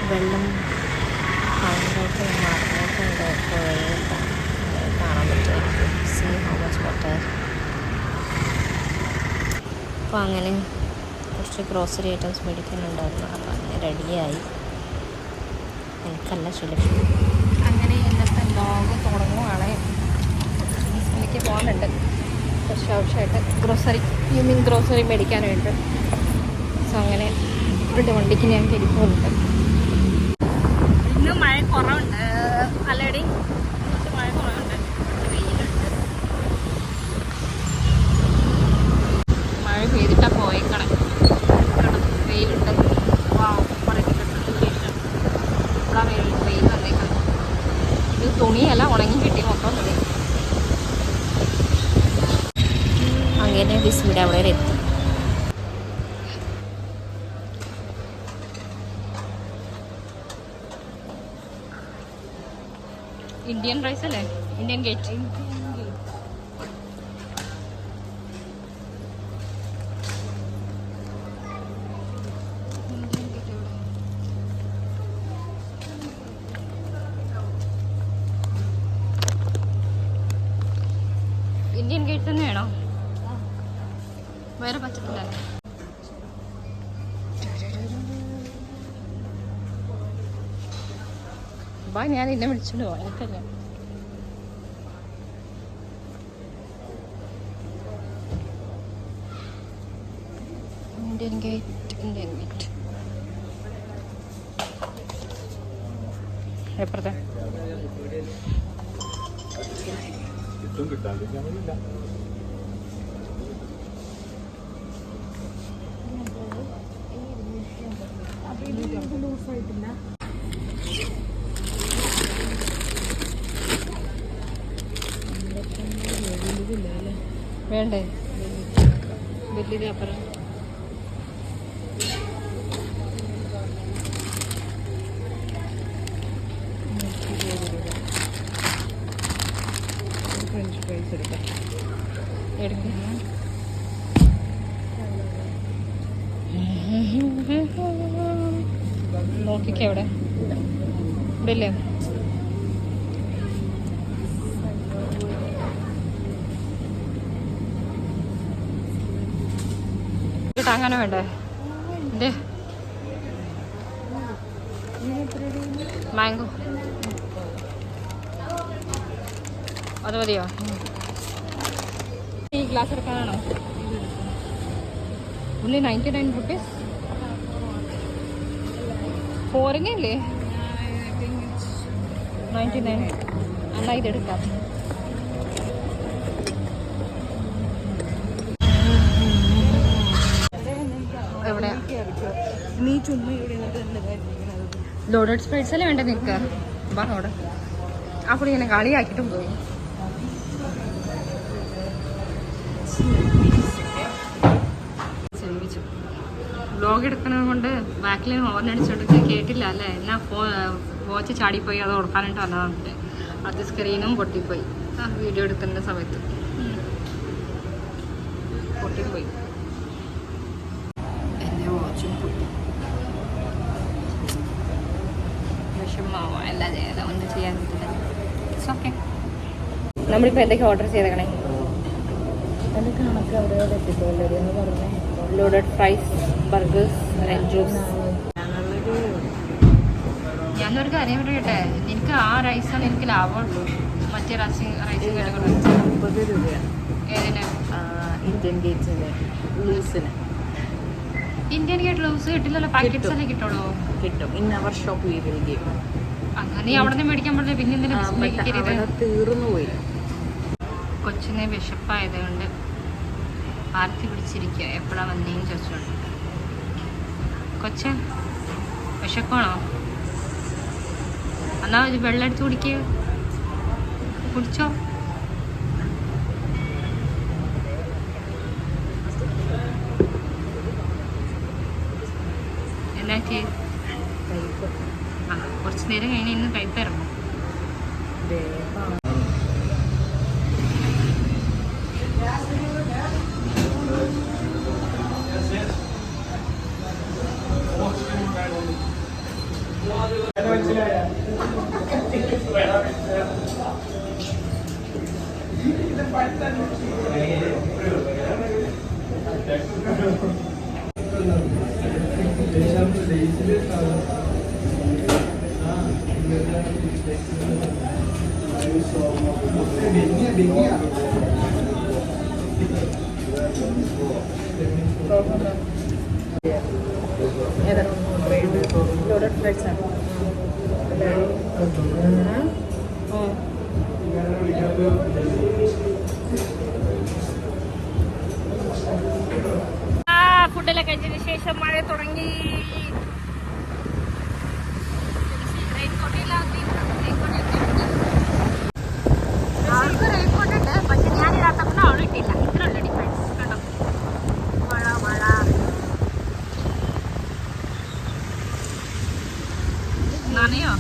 വെള്ളം ഭയങ്കരമായിട്ട് നിറഞ്ഞിട്ടുണ്ട്. പുഴയിൽ കാണാൻ പറ്റുമായിരിക്കും. See how much water. അപ്പോൾ അങ്ങനെ കുറച്ച് ഗ്രോസറി ഐറ്റംസ് മേടിക്കാനുണ്ടായിരുന്നു. അപ്പോൾ അങ്ങനെ റെഡിയായി. എനിക്കല്ല ശരിക്കും. അങ്ങനെ ഇന്നത്തെ വ്ലോഗ് തുടങ്ങുവാണ്. ബിസിലേക്ക് പോകുന്നുണ്ട്. കുറച്ച് ആവശ്യമായിട്ട് ഗ്രോസറി മേടിക്കാനായിട്ട്. സോ അങ്ങനെ ഇവിടെ വണ്ടിക്ക് ഞാൻ കയറിപ്പോകുന്നുണ്ട്. ഇന്ന് മഴ കുറവുണ്ട് അല്ലേടി. മഴ കുറവുണ്ട്. വെയിലുണ്ട്. മഴ പെയ്തിട്ടാ പോയേക്കണേ. വെയിലുണ്ട്. വെയിൽ വന്നേക്കണം. ഇത് തുണിയല്ല ഉണങ്ങി കിട്ടി മൊത്തം തുണി. അങ്ങനെ ബിസ്മിയുടെ അവിടെ വരെ എത്തി. ഇന്ത്യൻ റൈസ് അല്ലേ? Indian gate. ഇന്ത്യൻ ഗേറ്റ് തന്നെയാണോ? വേറെ പറ്റത്തില്ല. ബാ, ഞാൻ നിന്നെ വിളിച്ചോണ്ട് പോയക്കല്ലേ. ഇന്ത്യൻ ഗേറ്റ് എപ്പുറത്തെ വേണ്ടേ? വലിയ അപ്പുറം ഫ്രഞ്ച് ഫ്രൈസ് എടുക്കാം. നോക്കിക്കേ അവിടെ ഇവിടെ ഇല്ലേ? അങ്ങനെ വേണ്ടേ? എന്തേ മാംഗോ അത് മതിയോ? ഈ ഗ്ലാസ് എടുക്കാനാണോ? ഉള്ളി 99 rupees. ഫോറിനല്ലേ 99? എന്നാൽ ഇതെടുക്കാം. എവിടെ നീ ചുമ്മാ ലോഡഡ് സ്പ്രൈറ്റ്സ് അല്ലേ വേണ്ടത് നിൽക്കുക? അവിടെ ആ കൂടി ഇങ്ങനെ കളിയാക്കിയിട്ടും പോയി. വ്ലോഗ് എടുക്കുന്നത് കൊണ്ട് ബാക്കിൽ ഹോർൺ അടിച്ചോണ്ട് കേട്ടില്ല അല്ലേ? എന്നാ വാച്ച് ചാടിപ്പോയി. അത് ഉറക്കാനായിട്ട് വന്നതാണ്. അത് സ്ക്രീനും പൊട്ടിപ്പോയി. ആ വീഡിയോ എടുക്കുന്ന സമയത്ത് പൊട്ടിപ്പോയി. എൻ്റെ വാച്ചും പൊട്ടി. വിഷമാവോ? അല്ലാതെ ഒന്നും ചെയ്യാൻ പറ്റില്ല. It's okay. നമ്മളിപ്പോൾ എന്തൊക്കെ ഓർഡർ ചെയ്തേക്കണേ? എൻ്റെ കണക്ക് അവിടെ എത്തിപ്പോയില്ലേ എന്ന് പറഞ്ഞേ. Loaded fries, burgers and juice. ഞാനൊരു കാര്യം പറയട്ടെ, എനിക്ക് ആ റൈസാണ് എനിക്ക് ലാഭമുള്ളൂ. മറ്റേ റൈസ് 50 രൂപയാണ്. ഏതിന്? ഇന്ത്യൻ ഗേറ്റിന് ലൂസിന്. ഇന്ത്യൻ ഗേറ്റ് ലൂസ് കിട്ടില്ലല്ലോ. പാക്കറ്റ്സ് അല്ലേ കിട്ടുള്ളൂ. കിട്ടും. In our shop we will give. നീ അവിടെ നിന്ന് മേടിക്കാൻ പറഞ്ഞ പിന്നെ എന്തിനാ തീർന്നു പോയി? കൊച്ചിനെ വിശപ്പായതുകൊണ്ട് ആർത്തി പിടിച്ചിരിക്കുക. എപ്പോഴാണ് വന്നേന്ന് ചോദിച്ചോണ്ട്. കൊച്ച് വിശപ്പാണോ? എന്നാ ഒരു വെള്ളം എടുത്ത് കുടിച്ചോ. എന്നാ കുറച്ച് നേരം കഴിഞ്ഞ് ഇന്ന് കയ്പ് ഇറങ്ങും. ലോഡഡ് ഫ്രൈസ് ആണ്. ഫുഡെല്ലാം കഴിച്ചതിന് ശേഷം മഴ തുടങ്ങി. ആൾക്ക് റെയിൻകോട്ട് ഉണ്ട്, പക്ഷെ ഞാൻ ഇടാത്തപ്പോൾ അവൾ ഇട്ടില്ല. ഇത്ര ഉള്ള ഡിഫറൻസ് കണ്ടോ. മഴ മഴ നനയോ.